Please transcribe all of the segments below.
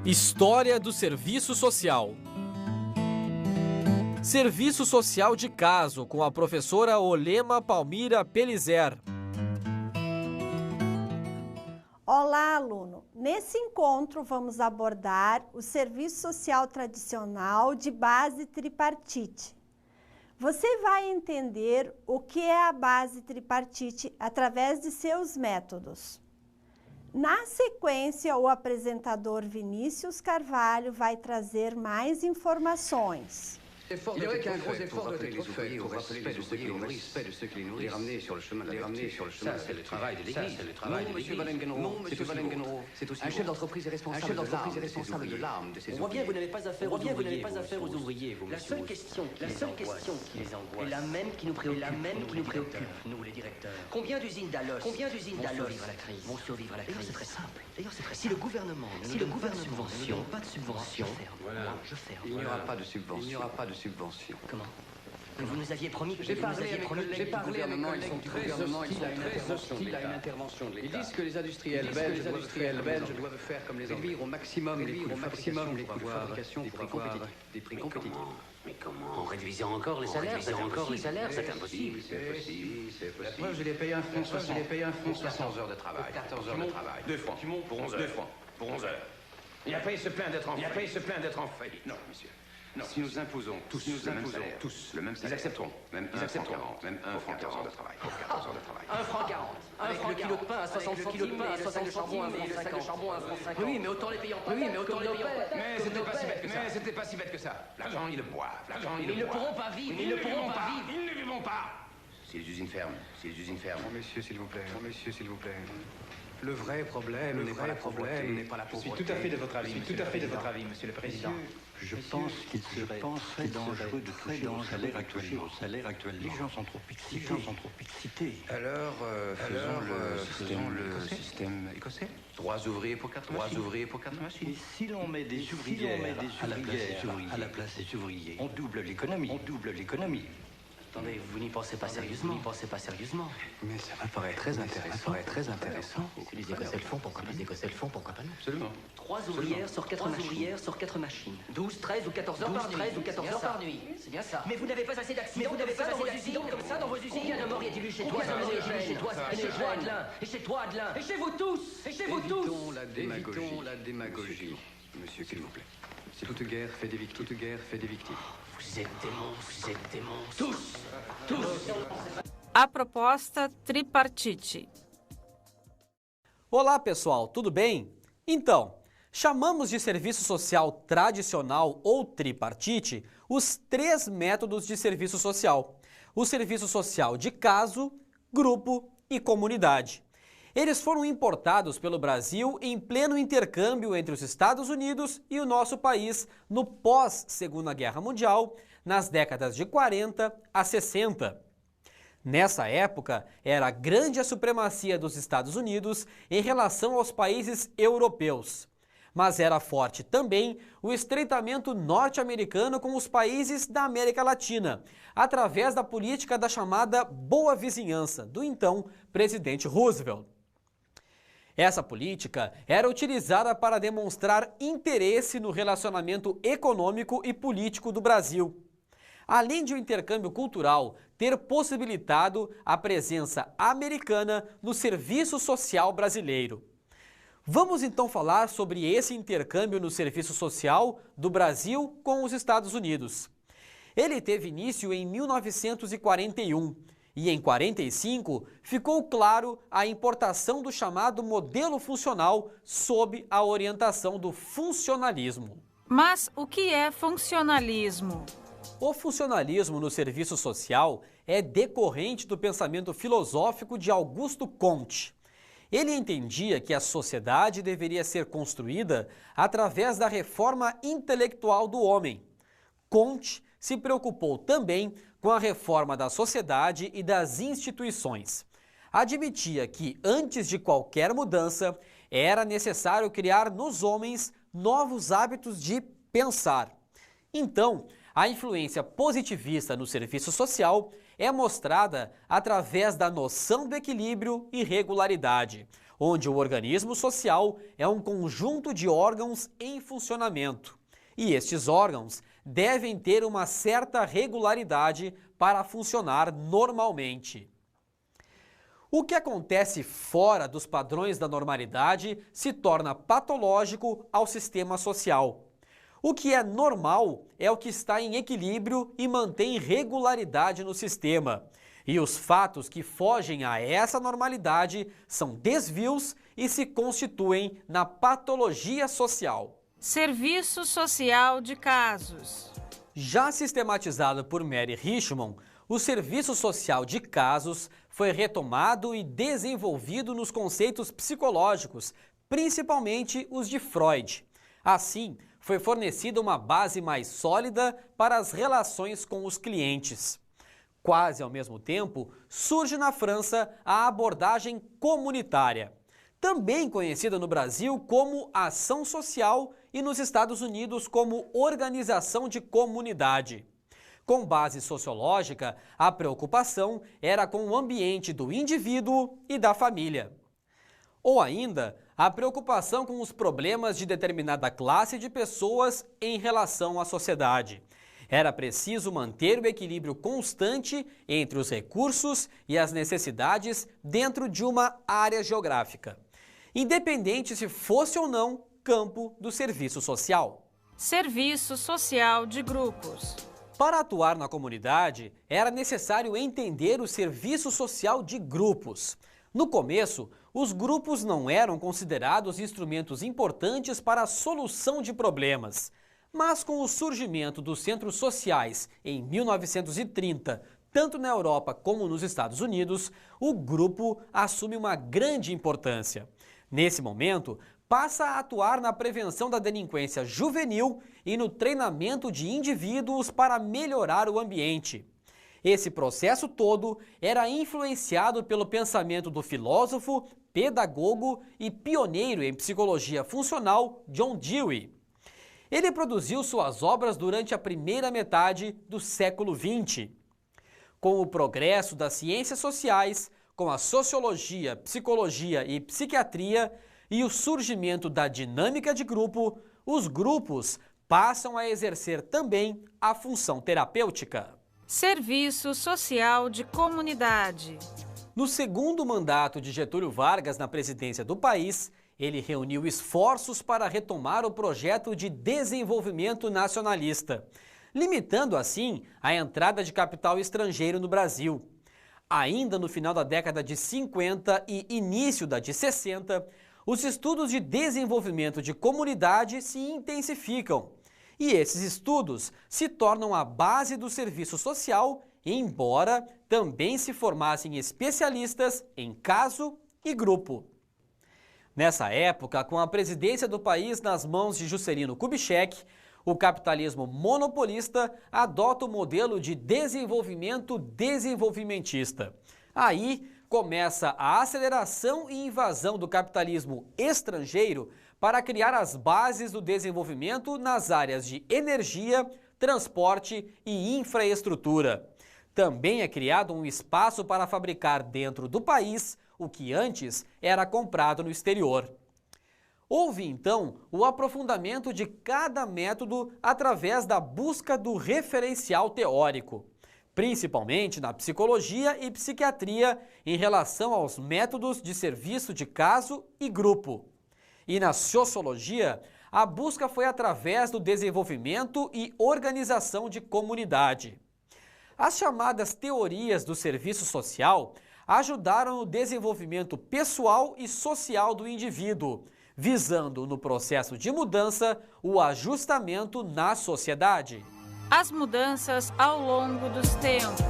História do Serviço Social. Serviço Social de Caso, com a professora Olema Palmira Pelizer. Olá, aluno! Nesse encontro vamos abordar o serviço social tradicional de base tripartite. Você vai entender o que é a base tripartite através de seus métodos. Na sequência, o apresentador Vinícius Carvalho vai trazer mais informações. Il y aurait qu'un gros effort doit être fait pour rappeler les ouvriers au respect de ceux qui les nourrissent, les ramener sur le chemin de la vertu. Ça, c'est le travail de l'Église. Non, monsieur Wallengenroth, c'est aussi un chef d'entreprise est responsable de l'âme de ses ouvriers. On voit bien que vous n'avez pas affaire aux ouvriers, vous, monsieur. La seule question qui les angoisse est la même qui nous préoccupe, nous, les directeurs. Combien d'usines d'Alos vont survivre à la crise? C'est très simple. Si le gouvernement ne donne pas de subvention, je ferme. Il n'y aura pas de subvention. Comment? Vous nous aviez promis que j'ai parlé à mes collègues du gouvernement, ils sont très hostiles à une intervention de l'État. Ils disent que les industriels belges doivent faire comme les Anglais, réduire au maximum les coûts de fabrication pour avoir des prix compétitifs. Mais comment? En réduisant encore les salaires? C'est impossible. C'est possible. La preuve, je l'ai payé un franc 14 heures de travail. 14 heures de travail. 2 francs. Pour 11 heures. Pour 11 heures. Et après, il se plaint d'être en faillite. Non, monsieur. Non, si nous imposons tous le même salaire, ils accepteront. Même 1 franc 40, même 1 franc 14 heures de travail. 1 franc 40. Un franc kilo de pain à 60 centimes, et le sac de charbon à 1 franc 50. Oui, mais autant les payer en pain. Oui, mais autant les payer en pain. Mais c'était pas si bête que ça. L'argent, ils le boivent. Ils ne pourront pas vivre. Ils ne vivront pas. Si les usines ferment. Oh, messieurs, s'il vous plaît. Le vrai problème n'est pas la pauvreté. Je suis tout à fait de votre avis, Monsieur le Président. Je pense qu'il serait très dangereux de toucher au salaire actuellement. Les gens sont trop excités. Alors, faisons le système écossais. 3 ouvriers pour 4 machines. Et si l'on met des ouvrières à la place des ouvriers, on double l'économie. Attendez, vous n'y pensez pas sérieusement. Mais ça me paraît très intéressant. Si les Écossais le font, pourquoi pas nous? Absolument. 3 ouvrières sur 4 machines. 12, 13 ou 14 heures par nuit. C'est bien ça. Mais vous n'avez pas assez d'accidents comme ça dans vos usines. Combien de morts y a-t-il eu chez toi, Adelin? Et chez toi, Adelin? Et chez vous tous? Évitons la démagogie, monsieur, s'il vous plaît. Si toute guerre fait des victimes. Vous êtes démons. Tous. A proposta tripartite. Olá, pessoal, tudo bem? Então, chamamos de serviço social tradicional ou tripartite os 3 métodos de serviço social: o serviço social de caso, grupo e comunidade. Eles foram importados pelo Brasil em pleno intercâmbio entre os Estados Unidos e o nosso país no pós-Segunda Guerra Mundial, nas décadas de 40 a 60. Nessa época, era grande a supremacia dos Estados Unidos em relação aos países europeus. Mas era forte também o estreitamento norte-americano com os países da América Latina, através da política da chamada Boa Vizinhança, do então presidente Roosevelt. Essa política era utilizada para demonstrar interesse no relacionamento econômico e político do Brasil, além de o intercâmbio cultural ter possibilitado a presença americana no serviço social brasileiro. Vamos então falar sobre esse intercâmbio no serviço social do Brasil com os Estados Unidos. Ele teve início em 1941 e em 1945 ficou claro a importação do chamado modelo funcional sob a orientação do funcionalismo. Mas o que é funcionalismo? O funcionalismo no serviço social é decorrente do pensamento filosófico de Augusto Comte. Ele entendia que a sociedade deveria ser construída através da reforma intelectual do homem. Comte se preocupou também com a reforma da sociedade e das instituições. Admitia que, antes de qualquer mudança, era necessário criar nos homens novos hábitos de pensar. Então, a influência positivista no serviço social é mostrada através da noção do equilíbrio e regularidade, onde o organismo social é um conjunto de órgãos em funcionamento. E estes órgãos devem ter uma certa regularidade para funcionar normalmente. O que acontece fora dos padrões da normalidade se torna patológico ao sistema social. O que é normal é o que está em equilíbrio e mantém regularidade no sistema. E os fatos que fogem a essa normalidade são desvios e se constituem na patologia social. Serviço social de casos. Já sistematizado por Mary Richmond, o serviço social de casos foi retomado e desenvolvido nos conceitos psicológicos, principalmente os de Freud. Assim, foi fornecida uma base mais sólida para as relações com os clientes. Quase ao mesmo tempo, surge na França a abordagem comunitária, também conhecida no Brasil como ação social e nos Estados Unidos como organização de comunidade. Com base sociológica, a preocupação era com o ambiente do indivíduo e da família. Ou ainda, a preocupação com os problemas de determinada classe de pessoas em relação à sociedade. Era preciso manter o equilíbrio constante entre os recursos e as necessidades dentro de uma área geográfica, independente se fosse ou não campo do serviço social. Serviço social de grupos. Para atuar na comunidade, era necessário entender o serviço social de grupos. No começo, os grupos não eram considerados instrumentos importantes para a solução de problemas. Mas com o surgimento dos centros sociais em 1930, tanto na Europa como nos Estados Unidos, o grupo assume uma grande importância. Nesse momento, passa a atuar na prevenção da delinquência juvenil e no treinamento de indivíduos para melhorar o ambiente. Esse processo todo era influenciado pelo pensamento do filósofo, pedagogo e pioneiro em psicologia funcional John Dewey. Ele produziu suas obras durante a primeira metade do século XX. Com o progresso das ciências sociais, com a sociologia, psicologia e psiquiatria e o surgimento da dinâmica de grupo, os grupos passam a exercer também a função terapêutica. Serviço social de comunidade. No segundo mandato de Getúlio Vargas na presidência do país, ele reuniu esforços para retomar o projeto de desenvolvimento nacionalista, limitando assim a entrada de capital estrangeiro no Brasil. Ainda no final da década de 50 e início da de 60, os estudos de desenvolvimento de comunidade se intensificam. E esses estudos se tornam a base do serviço social, embora também se formassem especialistas em caso e grupo. Nessa época, com a presidência do país nas mãos de Juscelino Kubitschek, o capitalismo monopolista adota o modelo de desenvolvimento desenvolvimentista. Aí começa a aceleração e invasão do capitalismo estrangeiro para criar as bases do desenvolvimento nas áreas de energia, transporte e infraestrutura. Também é criado um espaço para fabricar dentro do país o que antes era comprado no exterior. Houve, então, o aprofundamento de cada método através da busca do referencial teórico, principalmente na psicologia e psiquiatria em relação aos métodos de serviço de caso e grupo. E na sociologia, a busca foi através do desenvolvimento e organização de comunidade. As chamadas teorias do serviço social ajudaram no desenvolvimento pessoal e social do indivíduo, visando no processo de mudança o ajustamento na sociedade. As mudanças ao longo dos tempos.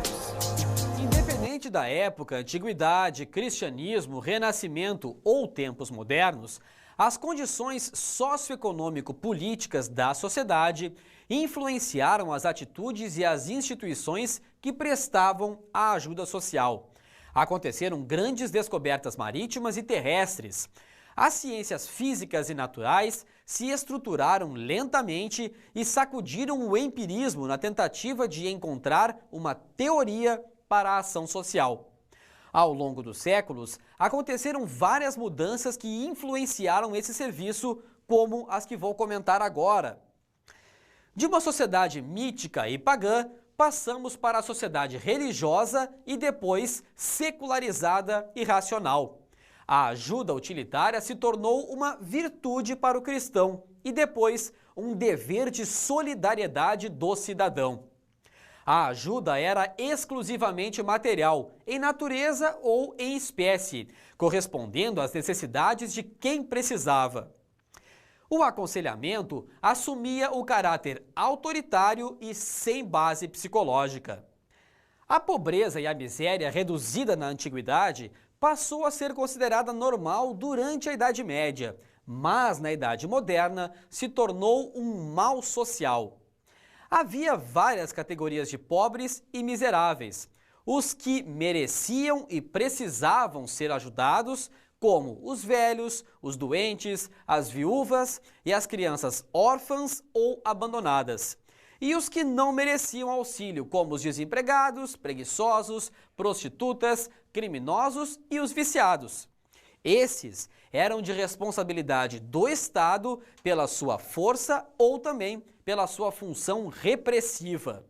Independente da época, antiguidade, cristianismo, renascimento ou tempos modernos, as condições socioeconômico-políticas da sociedade influenciaram as atitudes e as instituições que prestavam a ajuda social. Aconteceram grandes descobertas marítimas e terrestres. As ciências físicas e naturais se estruturaram lentamente e sacudiram o empirismo na tentativa de encontrar uma teoria para a ação social. Ao longo dos séculos, aconteceram várias mudanças que influenciaram esse serviço, como as que vou comentar agora. De uma sociedade mítica e pagã, passamos para a sociedade religiosa e depois secularizada e racional. A ajuda utilitária se tornou uma virtude para o cristão e depois um dever de solidariedade do cidadão. A ajuda era exclusivamente material, em natureza ou em espécie, correspondendo às necessidades de quem precisava. O aconselhamento assumia o caráter autoritário e sem base psicológica. A pobreza e a miséria reduzida na antiguidade passou a ser considerada normal durante a Idade Média, mas na Idade Moderna se tornou um mal social. Havia várias categorias de pobres e miseráveis. Os que mereciam e precisavam ser ajudados, como os velhos, os doentes, as viúvas e as crianças órfãs ou abandonadas. E os que não mereciam auxílio, como os desempregados, preguiçosos, prostitutas, criminosos e os viciados. Esses eram de responsabilidade do Estado pela sua força ou também pela sua função repressiva.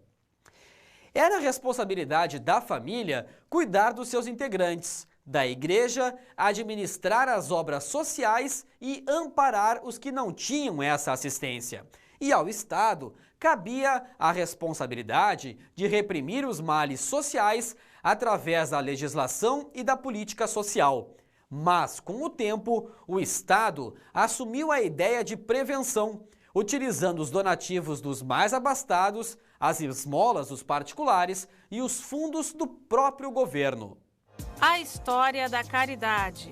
Era responsabilidade da família cuidar dos seus integrantes, da igreja administrar as obras sociais e amparar os que não tinham essa assistência. E ao Estado cabia a responsabilidade de reprimir os males sociais através da legislação e da política social. Mas, com o tempo, o Estado assumiu a ideia de prevenção, utilizando os donativos dos mais abastados, as esmolas dos particulares e os fundos do próprio governo. A história da caridade.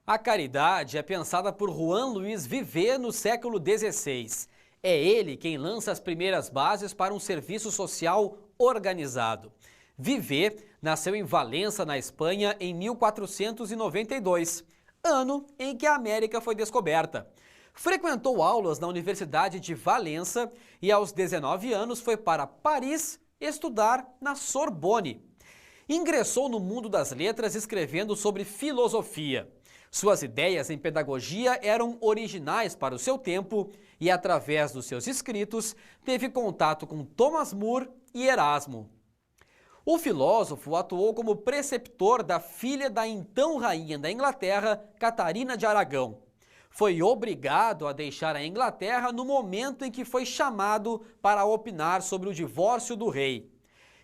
A caridade é pensada por Juan Luis Vivet no século XVI. É ele quem lança as primeiras bases para um serviço social organizado. Vivet nasceu em Valença, na Espanha, em 1492, ano em que a América foi descoberta. Frequentou aulas na Universidade de Valença e aos 19 anos foi para Paris estudar na Sorbonne. Ingressou no mundo das letras escrevendo sobre filosofia. Suas ideias em pedagogia eram originais para o seu tempo e, através dos seus escritos, teve contato com Thomas More e Erasmo. O filósofo atuou como preceptor da filha da então rainha da Inglaterra, Catarina de Aragão. Foi obrigado a deixar a Inglaterra no momento em que foi chamado para opinar sobre o divórcio do rei.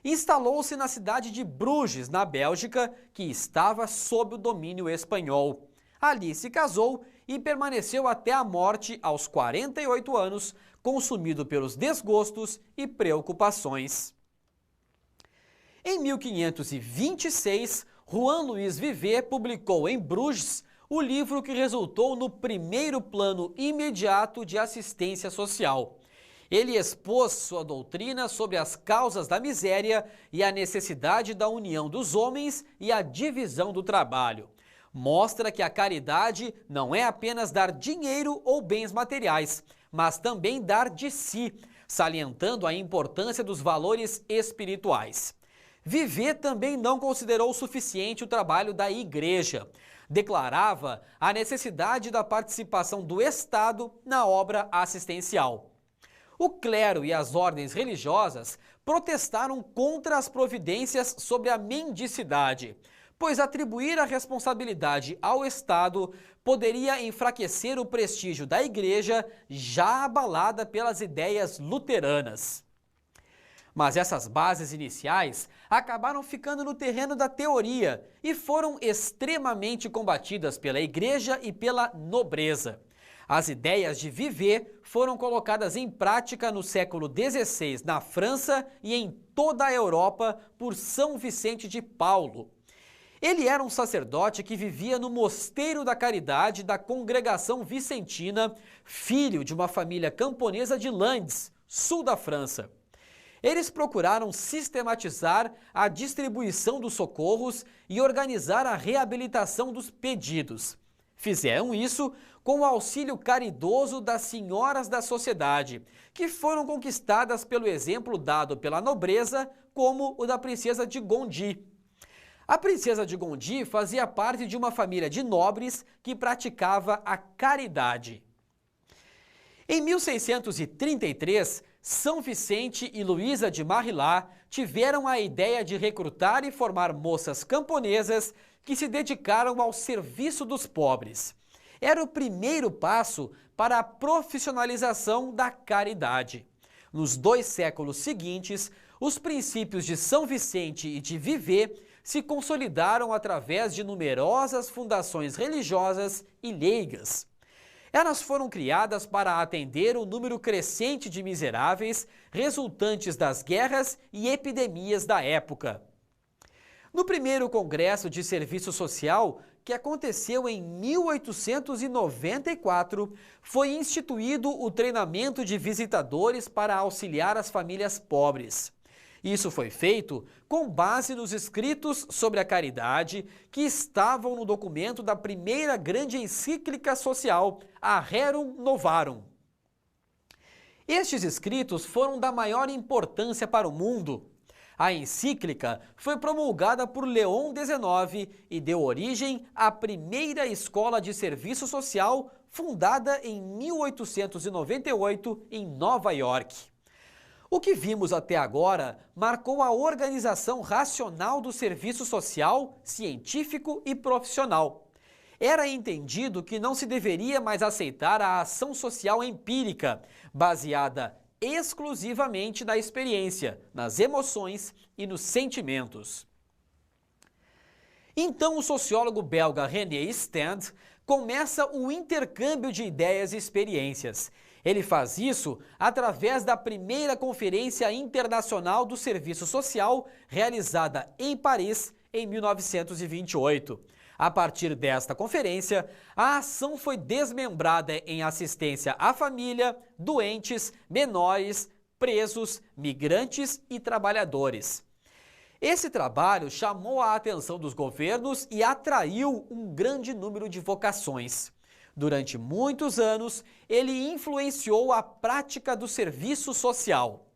Instalou-se na cidade de Bruges, na Bélgica, que estava sob o domínio espanhol. Ali se casou e permaneceu até a morte aos 48 anos, consumido pelos desgostos e preocupações. Em 1526, Juan Luis Vivet publicou em Bruges o livro que resultou no primeiro plano imediato de assistência social. Ele expôs sua doutrina sobre as causas da miséria e a necessidade da união dos homens e a divisão do trabalho. Mostra que a caridade não é apenas dar dinheiro ou bens materiais, mas também dar de si, salientando a importância dos valores espirituais. Vivet também não considerou suficiente o trabalho da igreja. Declarava a necessidade da participação do Estado na obra assistencial. O clero e as ordens religiosas protestaram contra as providências sobre a mendicidade, pois atribuir a responsabilidade ao Estado poderia enfraquecer o prestígio da igreja, já abalada pelas ideias luteranas. Mas essas bases iniciais acabaram ficando no terreno da teoria e foram extremamente combatidas pela igreja e pela nobreza. As ideias de Vivet foram colocadas em prática no século XVI na França e em toda a Europa por São Vicente de Paulo. Ele era um sacerdote que vivia no Mosteiro da Caridade da Congregação Vicentina, filho de uma família camponesa de Landes, sul da França. Eles procuraram sistematizar a distribuição dos socorros e organizar a reabilitação dos pedidos. Fizeram isso com o auxílio caridoso das senhoras da sociedade, que foram conquistadas pelo exemplo dado pela nobreza, como o da princesa de Gondi. A princesa de Gondi fazia parte de uma família de nobres que praticava a caridade. Em 1633, São Vicente e Luísa de Marillac tiveram a ideia de recrutar e formar moças camponesas que se dedicaram ao serviço dos pobres. Era o primeiro passo para a profissionalização da caridade. Nos 2 séculos seguintes, os princípios de São Vicente e de Viver se consolidaram através de numerosas fundações religiosas e leigas. Elas foram criadas para atender o número crescente de miseráveis resultantes das guerras e epidemias da época. No primeiro Congresso de Serviço Social, que aconteceu em 1894, foi instituído o treinamento de visitadores para auxiliar as famílias pobres. Isso foi feito com base nos escritos sobre a caridade que estavam no documento da primeira grande encíclica social, a Rerum Novarum. Estes escritos foram da maior importância para o mundo. A encíclica foi promulgada por Leão XIX e deu origem à primeira escola de serviço social fundada em 1898 em Nova York. O que vimos até agora marcou a organização racional do serviço social, científico e profissional. Era entendido que não se deveria mais aceitar a ação social empírica, baseada exclusivamente na experiência, nas emoções e nos sentimentos. Então o sociólogo belga René Stand começa o intercâmbio de ideias e experiências. Ele faz isso através da primeira Conferência Internacional do Serviço Social, realizada em Paris em 1928. A partir desta conferência, a ação foi desmembrada em assistência à família, doentes, menores, presos, migrantes e trabalhadores. Esse trabalho chamou a atenção dos governos e atraiu um grande número de vocações. Durante muitos anos, ele influenciou a prática do serviço social.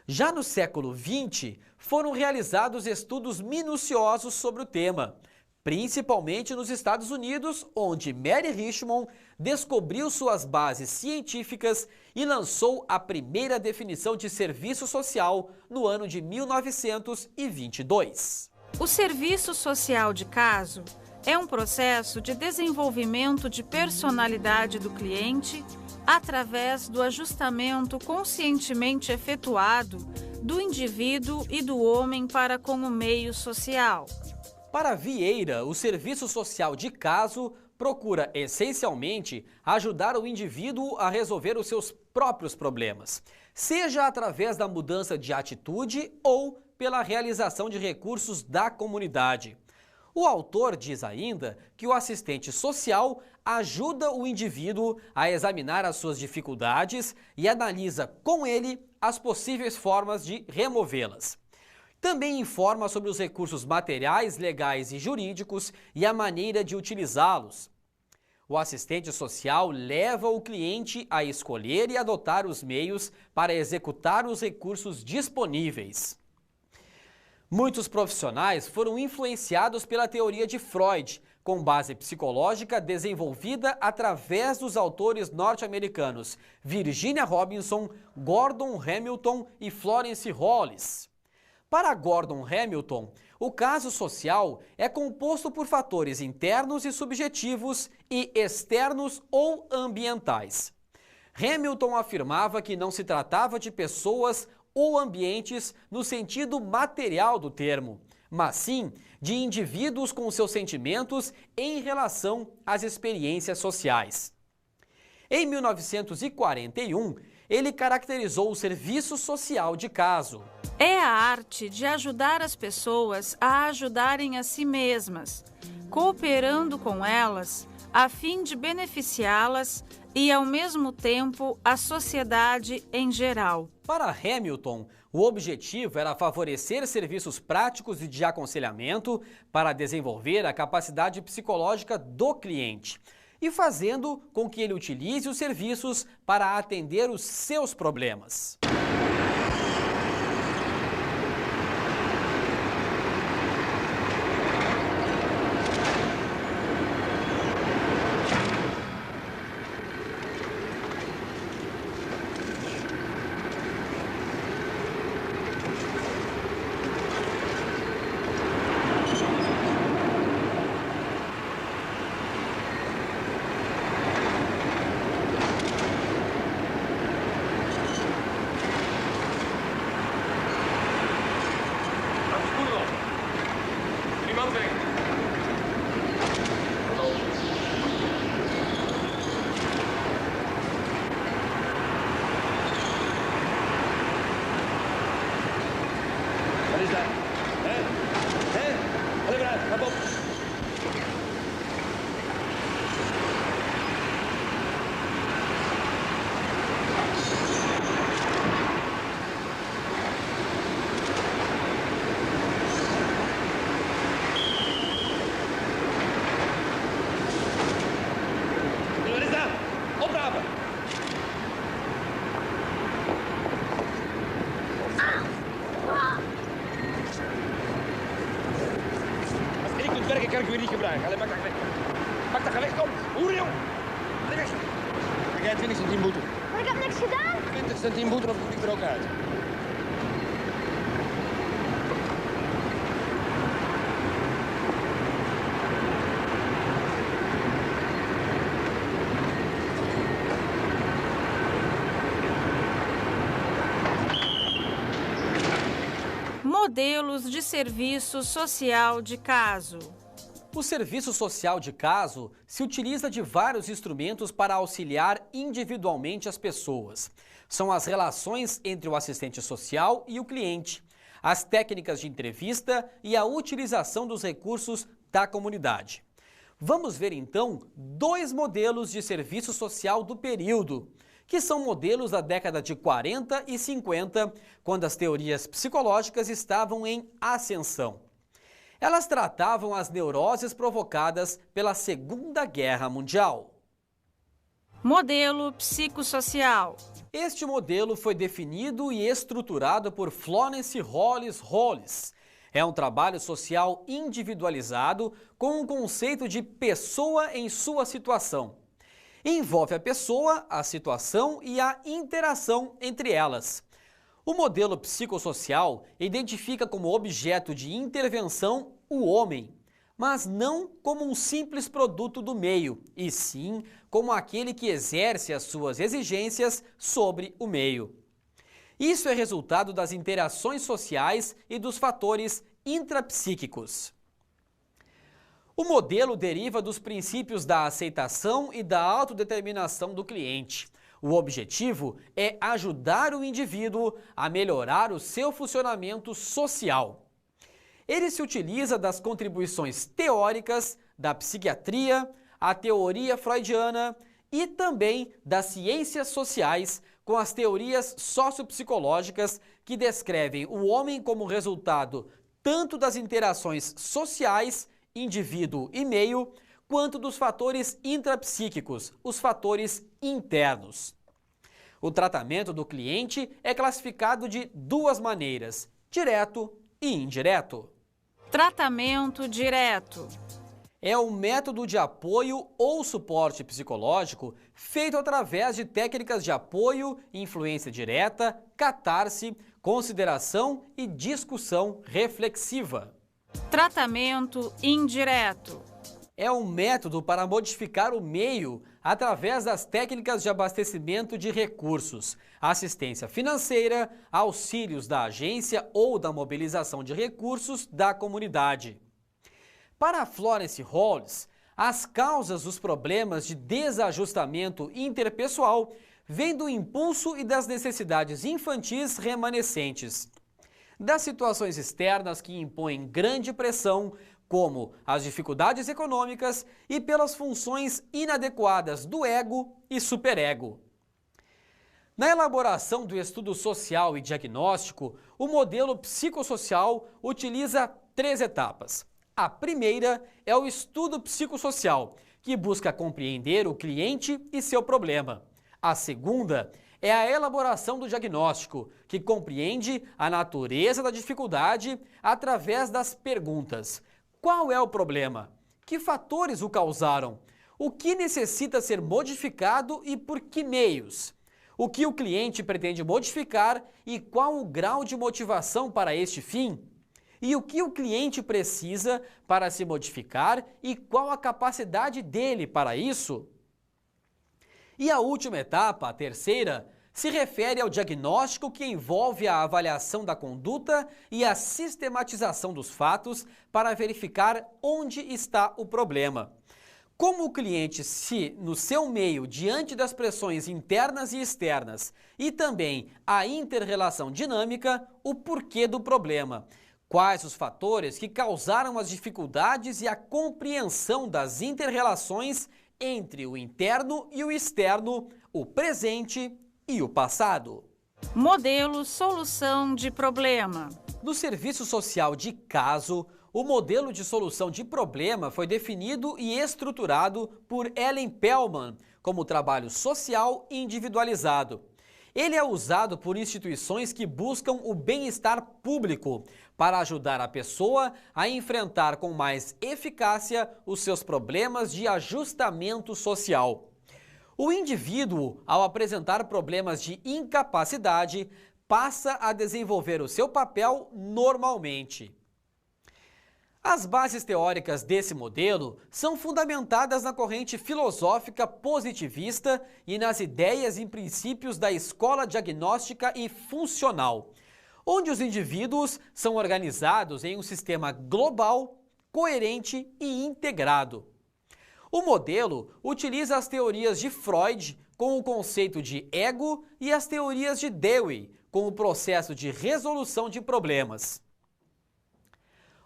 Já no século XX, foram realizados estudos minuciosos sobre o tema, principalmente nos Estados Unidos, onde Mary Richmond descobriu suas bases científicas e lançou a primeira definição de serviço social no ano de 1922. O serviço social de caso é um processo de desenvolvimento de personalidade do cliente através do ajustamento conscientemente efetuado do indivíduo e do homem para com o meio social. Para Vieira, o serviço social de caso procura, essencialmente, ajudar o indivíduo a resolver os seus próprios problemas, seja através da mudança de atitude ou pela realização de recursos da comunidade. O autor diz ainda que o assistente social ajuda o indivíduo a examinar as suas dificuldades e analisa com ele as possíveis formas de removê-las. Também informa sobre os recursos materiais, legais e jurídicos e a maneira de utilizá-los. O assistente social leva o cliente a escolher e adotar os meios para executar os recursos disponíveis. Muitos profissionais foram influenciados pela teoria de Freud, com base psicológica desenvolvida através dos autores norte-americanos Virginia Robinson, Gordon Hamilton e Florence Hollis. Para Gordon Hamilton, o caso social é composto por fatores internos e subjetivos e externos ou ambientais. Hamilton afirmava que não se tratava de pessoas ou ambientes no sentido material do termo, mas sim de indivíduos com seus sentimentos em relação às experiências sociais. Em 1941, ele caracterizou o serviço social de caso. É a arte de ajudar as pessoas a ajudarem a si mesmas, cooperando com elas a fim de beneficiá-las e, ao mesmo tempo, a sociedade em geral. Para Hamilton, o objetivo era favorecer serviços práticos e de aconselhamento para desenvolver a capacidade psicológica do cliente e fazendo com que ele utilize os serviços para atender os seus problemas. 20 centiem boete. Maar ik heb niks gedaan. 20 centiem boete of doe ik er ook uit. Modelos de serviço social de caso. O serviço social de caso se utiliza de vários instrumentos para auxiliar individualmente as pessoas. São as relações entre o assistente social e o cliente, as técnicas de entrevista e a utilização dos recursos da comunidade. Vamos ver então 2 modelos de serviço social do período, que são modelos da década de 40 e 50, quando as teorias psicológicas estavam em ascensão. Elas tratavam as neuroses provocadas pela Segunda Guerra Mundial. Modelo psicossocial. Este modelo foi definido e estruturado por Florence Hollis. É um trabalho social individualizado com o conceito de pessoa em sua situação. Envolve a pessoa, a situação e a interação entre elas. O modelo psicossocial identifica como objeto de intervenção o homem, mas não como um simples produto do meio, e sim como aquele que exerce as suas exigências sobre o meio. Isso é resultado das interações sociais e dos fatores intrapsíquicos. O modelo deriva dos princípios da aceitação e da autodeterminação do cliente. O objetivo é ajudar o indivíduo a melhorar o seu funcionamento social. Ele se utiliza das contribuições teóricas da psiquiatria, a teoria freudiana e também das ciências sociais, com as teorias sociopsicológicas que descrevem o homem como resultado tanto das interações sociais, indivíduo e meio, quanto dos fatores intrapsíquicos, os fatores internos. O tratamento do cliente é classificado de 2 maneiras, direto e indireto. Tratamento direto. É um método de apoio ou suporte psicológico feito através de técnicas de apoio, influência direta, catarse, consideração e discussão reflexiva. Tratamento indireto. É um método para modificar o meio através das técnicas de abastecimento de recursos, assistência financeira, auxílios da agência ou da mobilização de recursos da comunidade. Para Florence Hollis, as causas dos problemas de desajustamento interpessoal vêm do impulso e das necessidades infantis remanescentes, das situações externas que impõem grande pressão, como as dificuldades econômicas e pelas funções inadequadas do ego e superego. Na elaboração do estudo social e diagnóstico, o modelo psicossocial utiliza 3 etapas. A primeira é o estudo psicossocial, que busca compreender o cliente e seu problema. A segunda é a elaboração do diagnóstico, que compreende a natureza da dificuldade através das perguntas: qual é o problema? Que fatores o causaram? O que necessita ser modificado e por que meios? O que o cliente pretende modificar e qual o grau de motivação para este fim? E o que o cliente precisa para se modificar e qual a capacidade dele para isso? E a última etapa, a terceira, se refere ao diagnóstico, que envolve a avaliação da conduta e a sistematização dos fatos para verificar onde está o problema. Como o cliente no seu meio, diante das pressões internas e externas, e também a inter-relação dinâmica, o porquê do problema. Quais os fatores que causaram as dificuldades e a compreensão das inter-relações entre o interno e o externo, o presente e o passado. Modelo solução de problema. No serviço social de caso, o modelo de solução de problema foi definido e estruturado por Ellen Pellman como trabalho social individualizado. Ele é usado por instituições que buscam o bem-estar público para ajudar a pessoa a enfrentar com mais eficácia os seus problemas de ajustamento social. O indivíduo, ao apresentar problemas de incapacidade, passa a desenvolver o seu papel normalmente. As bases teóricas desse modelo são fundamentadas na corrente filosófica positivista e nas ideias e princípios da escola diagnóstica e funcional, onde os indivíduos são organizados em um sistema global, coerente e integrado. O modelo utiliza as teorias de Freud com o conceito de ego e as teorias de Dewey com o processo de resolução de problemas.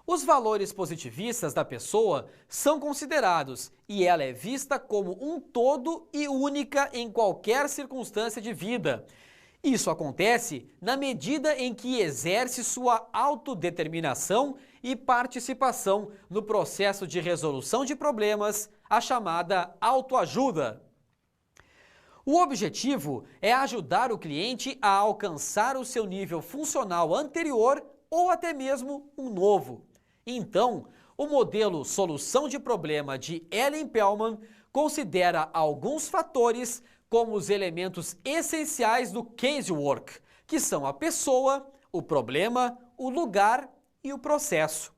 Os valores positivistas da pessoa são considerados e ela é vista como um todo e única em qualquer circunstância de vida. Isso acontece na medida em que exerce sua autodeterminação e participação no processo de resolução de problemas, a chamada autoajuda. O objetivo é ajudar o cliente a alcançar o seu nível funcional anterior ou até mesmo um novo. Então, o modelo Solução de Problema de Ellen Pellman considera alguns fatores como os elementos essenciais do casework, que são a pessoa, o problema, o lugar e o processo.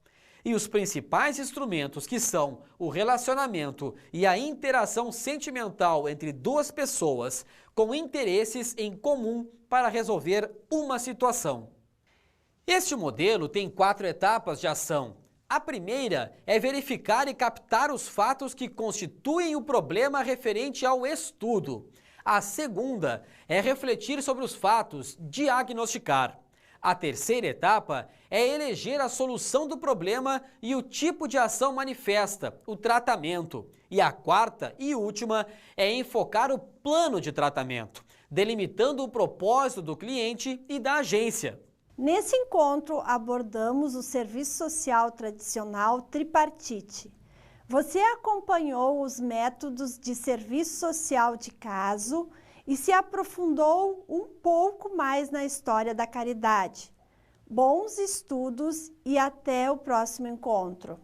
E os principais instrumentos, que são o relacionamento e a interação sentimental entre duas pessoas com interesses em comum para resolver uma situação. Este modelo tem 4 etapas de ação. A primeira é verificar e captar os fatos que constituem o problema referente ao estudo. A segunda é refletir sobre os fatos, diagnosticar. A terceira etapa é eleger a solução do problema e o tipo de ação manifesta, o tratamento. E a quarta e última é enfocar o plano de tratamento, delimitando o propósito do cliente e da agência. Nesse encontro, abordamos o serviço social tradicional tripartite. Você acompanhou os métodos de serviço social de caso e se aprofundou um pouco mais na história da caridade. Bons estudos e até o próximo encontro!